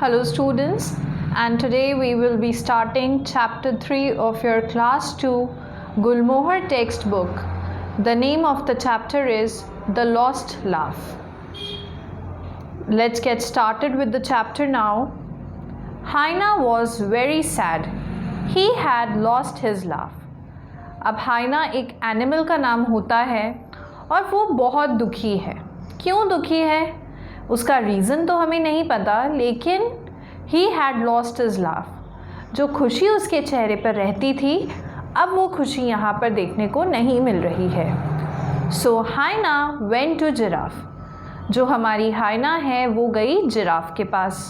Hello students, and today we will be starting chapter 3 of your class 2 Gulmohar textbook. The name of the chapter is The Lost Laugh. Let's get started with the chapter now. Haina was very sad. He had lost his laugh. अब हाइना एक animal का नाम होता है और वो बहुत दुखी है. क्यों दुखी है उसका रीज़न तो हमें नहीं पता, लेकिन he had lost his laugh. जो खुशी उसके चेहरे पर रहती थी, अब वो खुशी यहाँ पर देखने को नहीं मिल रही है. So हाइना went to giraffe. जो हमारी हाइना है वो गई जिराफ के पास.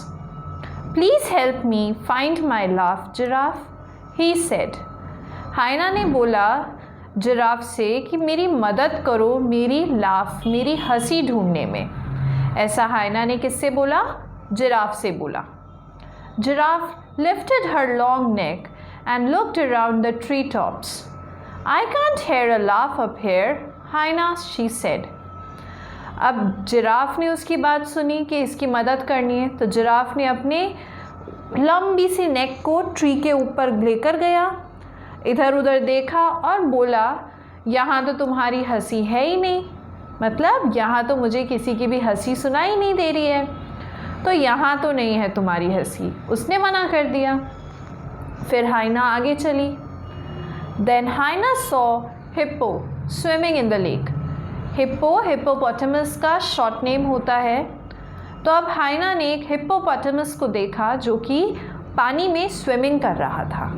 Please help me find my laugh, giraffe, he said. हाइना ने बोला जिराफ से कि मेरी मदद करो मेरी लाफ, मेरी हंसी ढूंढने में. ऐसा हाइना ने किससे बोला? जिराफ से बोला. Giraffe lifted her long neck and looked around the tree tops. I can't hear a laugh up here, हाइना, she said. अब जिराफ ने उसकी बात सुनी कि इसकी मदद करनी है, तो जिराफ ने अपने लंबी सी नेक को ट्री के ऊपर लेकर गया, इधर उधर देखा और बोला यहाँ तो तुम्हारी हंसी है ही नहीं, मतलब यहाँ तो मुझे किसी की भी हंसी सुनाई नहीं दे रही है, तो यहाँ तो नहीं है तुम्हारी हंसी. उसने मना कर दिया. फिर हाइना आगे चली. Then hyena saw hippo swimming in the lake. Hippo hippopotamus का शॉर्ट नेम होता है. तो अब हाइना ने एक हिप्पोपोटामस को देखा जो कि पानी में स्विमिंग कर रहा था.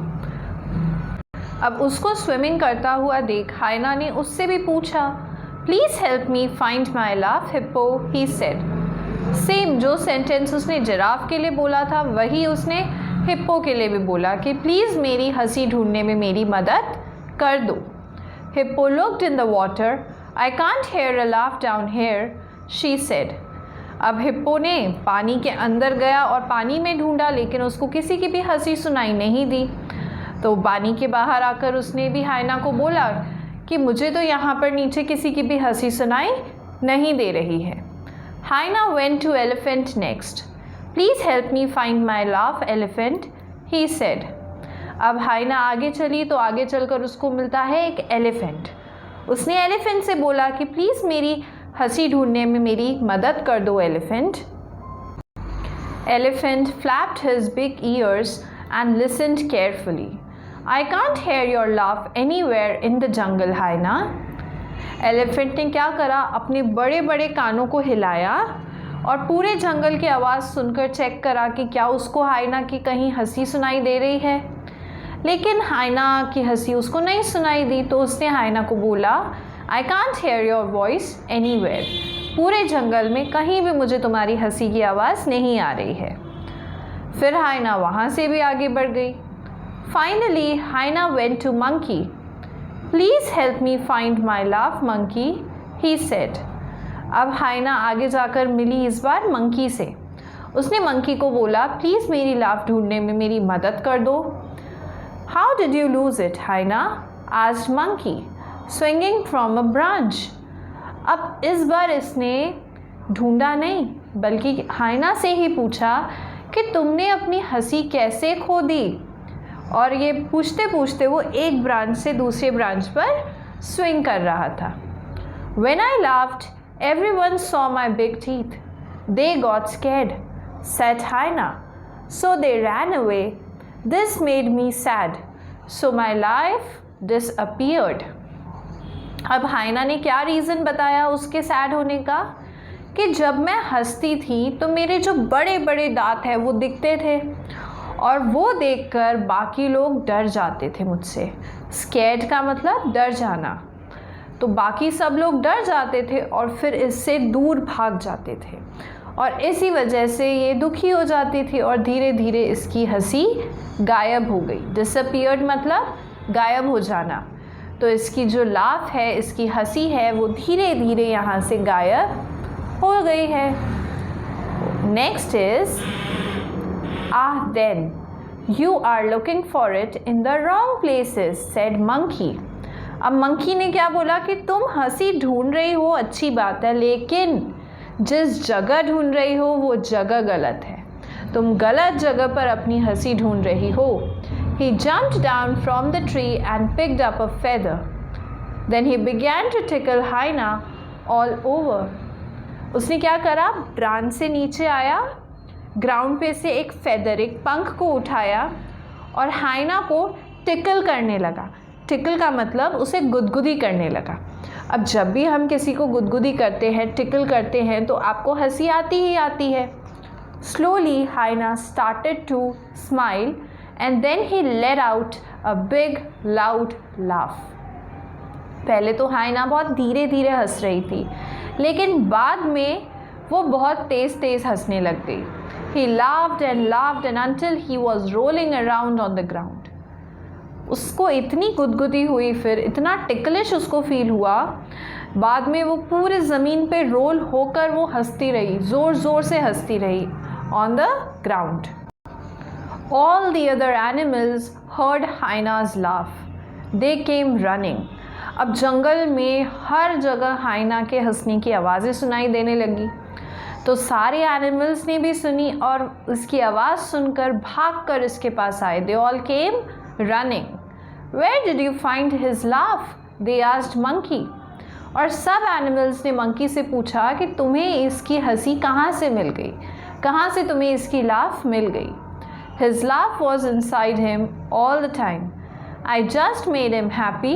अब उसको स्विमिंग करता हुआ देख हाइना ने उससे भी पूछा, please help me find my laugh hippo, he said. Same जो सेंटेंस उसने जिराफ के लिए बोला था वही उसने हिप्पो के लिए भी बोला कि प्लीज़ मेरी हंसी ढूंढने में मेरी मदद कर दो. Hippo looked in the water. I can't hear a laugh down here, she said. अब हिप्पो ने पानी के अंदर गया और पानी में ढूंढा, लेकिन उसको किसी की भी हंसी सुनाई नहीं दी. तो पानी के बाहर आकर उसने भी हाइना को बोला कि मुझे तो यहाँ पर नीचे किसी की भी हंसी सुनाई नहीं दे रही है. Hyena went to elephant next. Please help me find my laugh elephant, he said. अब हाइना आगे चली तो आगे चलकर उसको मिलता है एक एलिफेंट. उसने एलिफेंट से बोला कि प्लीज़ मेरी हंसी ढूंढने में मेरी मदद कर दो elephant. Elephant flapped his big years and listened carefully. I can't hear your laugh anywhere in the jungle, hyena. Elephant ने क्या करा, अपने बड़े बड़े कानों को हिलाया और पूरे जंगल की आवाज़ सुनकर चेक करा कि क्या उसको हाइना की कहीं हंसी सुनाई दे रही है. लेकिन हाइना की हंसी उसको नहीं सुनाई दी. तो उसने हाइना को बोला, I can't hear your voice anywhere. पूरे जंगल में कहीं भी मुझे तुम्हारी हंसी की आवाज़ नहीं आ रही है. फिर हाइना वहाँ से भी आगे बढ़ गई. Finally hyena went to monkey. Please help me find my laugh monkey, he said. अब हाइना आगे जाकर मिली इस बार मंकी से. उसने मंकी को बोला, प्लीज़ मेरी लाफ ढूंढने में मेरी मदद कर दो. How did you lose it, hyena, asked monkey, swinging from a branch. अब इस बार इसने ढूंढा नहीं बल्कि हाइना से ही पूछा कि तुमने अपनी हंसी कैसे खो दी. और ये पूछते पूछते वो एक ब्रांच से दूसरे ब्रांच पर स्विंग कर रहा था. When I laughed, everyone saw my big teeth. They got scared, said Haina. So they ran away. This made me sad. So my life disappeared. अब हाइना ने क्या रीज़न बताया उसके सैड होने का, कि जब मैं हंसती थी तो मेरे जो बड़े बड़े दांत हैं वो दिखते थे और वो देखकर बाकी लोग डर जाते थे मुझसे. स्कैर्ड का मतलब डर जाना. तो बाकी सब लोग डर जाते थे और फिर इससे दूर भाग जाते थे और इसी वजह से ये दुखी हो जाती थी और धीरे धीरे इसकी हंसी गायब हो गई. डिसअपीयर्ड मतलब गायब हो जाना. तो इसकी जो लाफ है, इसकी हंसी है, वो धीरे धीरे यहाँ से गायब हो गई है. Next is then you are looking for it in the wrong places, said monkey. अब मंकी ने क्या बोला कि तुम हंसी ढूंढ रही हो, अच्छी बात है, लेकिन जिस जगह ढूंढ रही हो वो जगह गलत है. तुम गलत जगह पर अपनी हंसी ढूंढ रही हो। He jumped down from the tree and picked up a feather. Then he began to tickle Haina all over. उसने क्या करा, ब्रांच से नीचे आया, ग्राउंड पे से एक फेदर, एक पंख को उठाया और हाइना को टिकल करने लगा। टिकल का मतलब उसे गुदगुदी करने लगा। अब जब भी हम किसी को गुदगुदी करते हैं, टिकल करते हैं, तो आपको हंसी आती ही आती है। Slowly Haina started to smile and then he let out a big loud laugh. पहले तो हाइना बहुत धीरे धीरे हंस रही थी, लेकिन बाद में वो बहुत तेज़ तेज़ हंसने लग गई। He laughed and until he was rolling around on the ground. उसको इतनी गुदगुदी हुई, फिर इतना टिकलिश उसको फील हुआ, बाद में वो पूरे ज़मीन पे रोल होकर वो हंसती रही, ज़ोर ज़ोर से हंसती रही on the ground. All the other animals heard Haina's laugh. They came running. अब जंगल में हर जगह हाइना के हंसने की आवाज़ें सुनाई देने लगी, तो सारे एनिमल्स ने भी सुनी और उसकी आवाज़ सुनकर भागकर इसके पास आए। They all came running. Where did you find his laugh? They asked monkey. और सब एनिमल्स ने मंकी से पूछा कि तुम्हें इसकी हंसी कहाँ से मिल गई, कहाँ से तुम्हें इसकी लाफ मिल गई। His laugh was inside him all the time. I just made him happy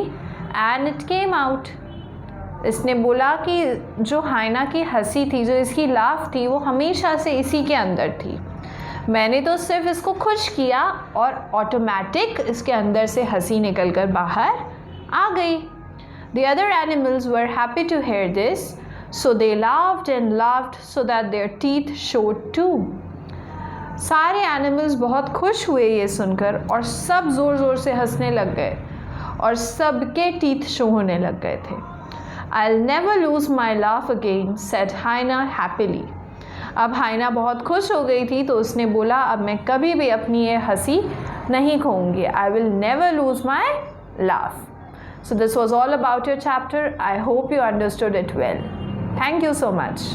and it came out. इसने बोला कि जो हाइना की हंसी थी, जो इसकी लाफ थी, वो हमेशा से इसी के अंदर थी। मैंने तो सिर्फ इसको खुश किया और ऑटोमेटिक इसके अंदर से हंसी निकलकर बाहर आ गई। The other animals were happy to hear this, so they laughed and laughed so that their teeth showed too. सारे एनिमल्स बहुत खुश हुए ये सुनकर और सब ज़ोर ज़ोर से हंसने लग गए और सबके टीथ शो होने लग गए थे। I'll never lose my laugh again, said Haina happily. अब हाइना बहुत खुश हो गई थी, तो उसने बोला अब मैं कभी भी अपनी ये हंसी नहीं खोऊंगी। I will never lose my laugh. So this was all about your chapter. I hope you understood it well. Thank you so much.